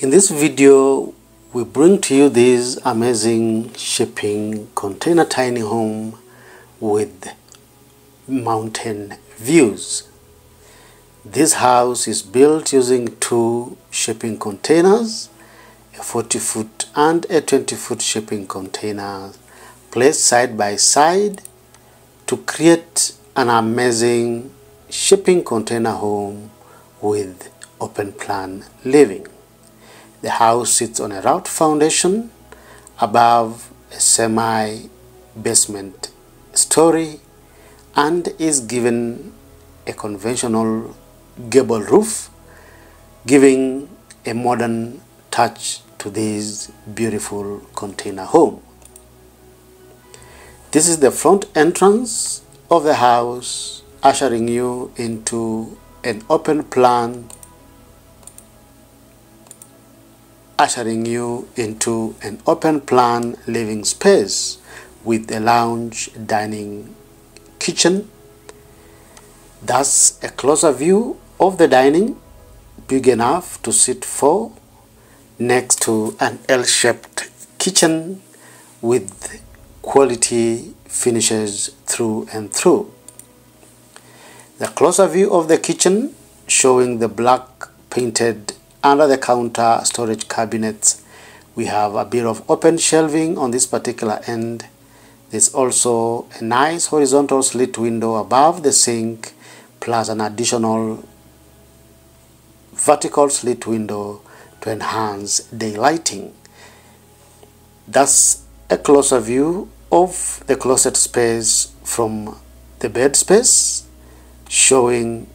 In this video, we bring to you this amazing shipping container tiny home with mountain views. This house is built using two shipping containers, a 40-foot and a 20-foot shipping container placed side by side to create an amazing shipping container home with open plan living. The house sits on a round foundation above a semi-basement story and is given a conventional gable roof, giving a modern touch to this beautiful container home. This is the front entrance of the house, ushering you into an open plan living space with a lounge, dining, kitchen. Thus a closer view of the dining, big enough to sit four, next to an L-shaped kitchen with quality finishes through and through. The closer view of the kitchen, showing the black painted under the counter storage cabinets. We have a bit of open shelving on this particular end. There's also a nice horizontal slit window above the sink, plus an additional vertical slit window to enhance daylighting. Thus a closer view of the closet space from the bed space, showing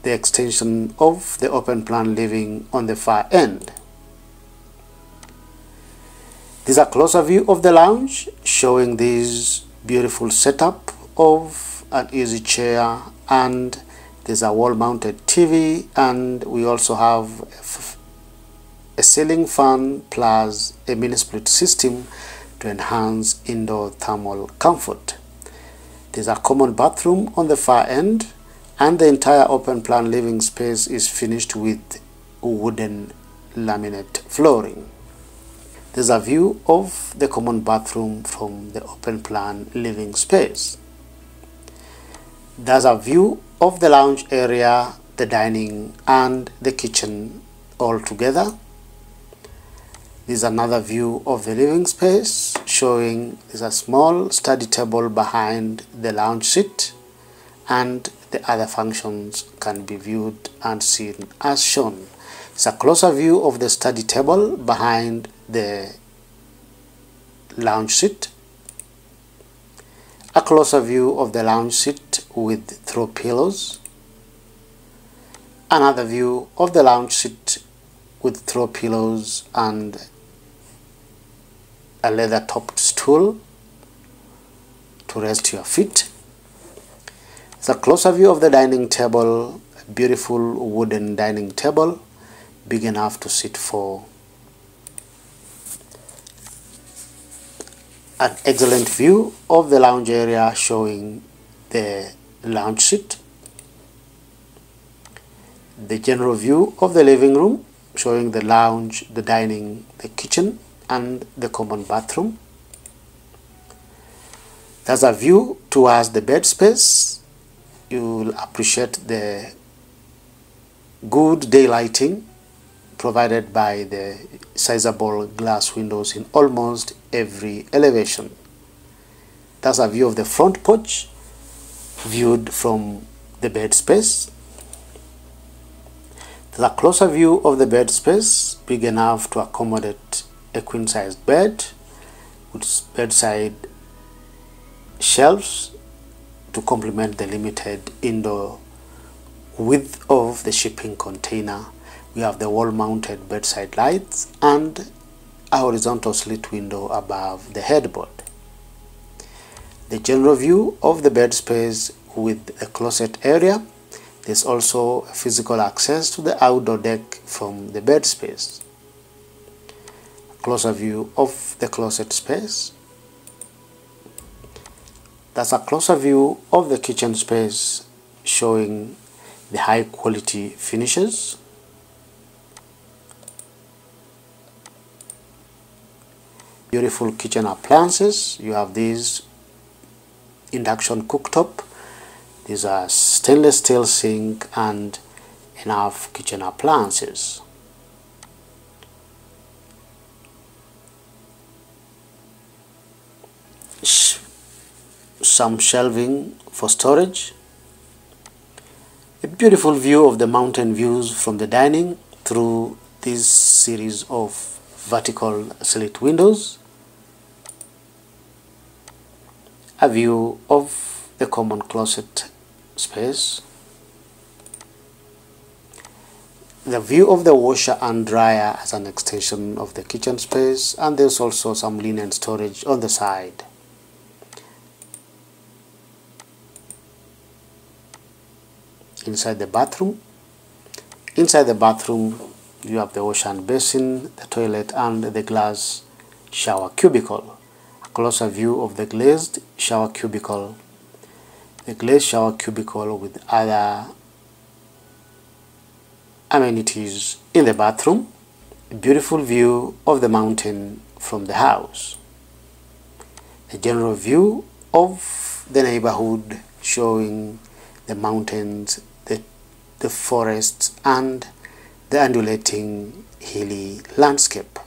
the extension of the open plan living on the far end. This is a closer view of the lounge, showing this beautiful setup of an easy chair, and there's a wall-mounted TV, and we also have a ceiling fan plus a mini split system to enhance indoor thermal comfort. There's a common bathroom on the far end, and the entire open plan living space is finished with wooden laminate flooring. There's a view of the common bathroom from the open plan living space. There's a view of the lounge area, the dining, and the kitchen all together. There's another view of the living space, showing there's a small study table behind the lounge seat, and the other functions can be viewed and seen as shown. It's a closer view of the study table behind the lounge seat, a closer view of the lounge seat with throw pillows, another view of the lounge seat with throw pillows and a leather topped stool to rest your feet. It's a closer view of the dining table, a beautiful wooden dining table, big enough to sit four. An excellent view of the lounge area, showing the lounge seat. The general view of the living room, showing the lounge, the dining, the kitchen, and the common bathroom. There's a view towards the bed space. You'll appreciate the good daylighting provided by the sizable glass windows in almost every elevation. That's a view of the front porch viewed from the bed space. There's a closer view of the bed space, big enough to accommodate a queen-sized bed with bedside shelves to complement the limited indoor width of the shipping container. We have the wall-mounted bedside lights and a horizontal slit window above the headboard. The general view of the bed space with a closet area. There's also physical access to the outdoor deck from the bed space. A closer view of the closet space. That's a closer view of the kitchen space, showing the high quality finishes. beautiful kitchen appliances. You have these induction cooktop, these are stainless steel sink, and enough kitchen appliances. Some shelving for storage. A beautiful view of the mountain views from the dining through this series of vertical slit windows. A view of the common closet space. The view of the washer and dryer as an extension of the kitchen space, and there's also some linen storage on the side. Inside the bathroom. Inside the bathroom, you have the wash and basin, the toilet, and the glass shower cubicle. A closer view of the glazed shower cubicle. The glazed shower cubicle with other amenities in the bathroom. A beautiful view of the mountain from the house. A general view of the neighborhood showing the mountains, the forests, and the undulating hilly landscape.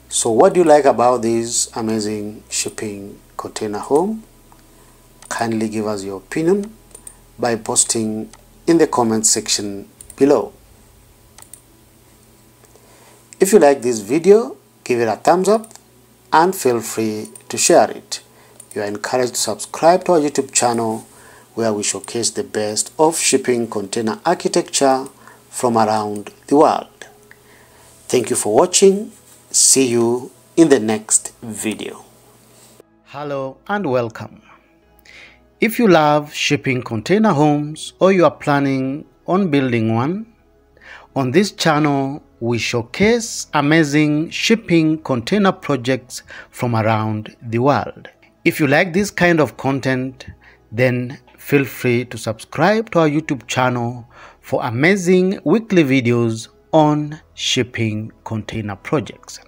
So what do you like about this amazing shipping container home? Kindly give us your opinion by posting in the comment section below. If you like this video, give it a thumbs up and feel free to share it. You are encouraged to subscribe to our YouTube channel, where we showcase the best of shipping container architecture from around the world. Thank you for watching. See you in the next video. Hello and welcome. If you love shipping container homes or you are planning on building one, on this channel we showcase amazing shipping container projects from around the world. If you like this kind of content, then feel free to subscribe to our YouTube channel for amazing weekly videos on shipping container projects.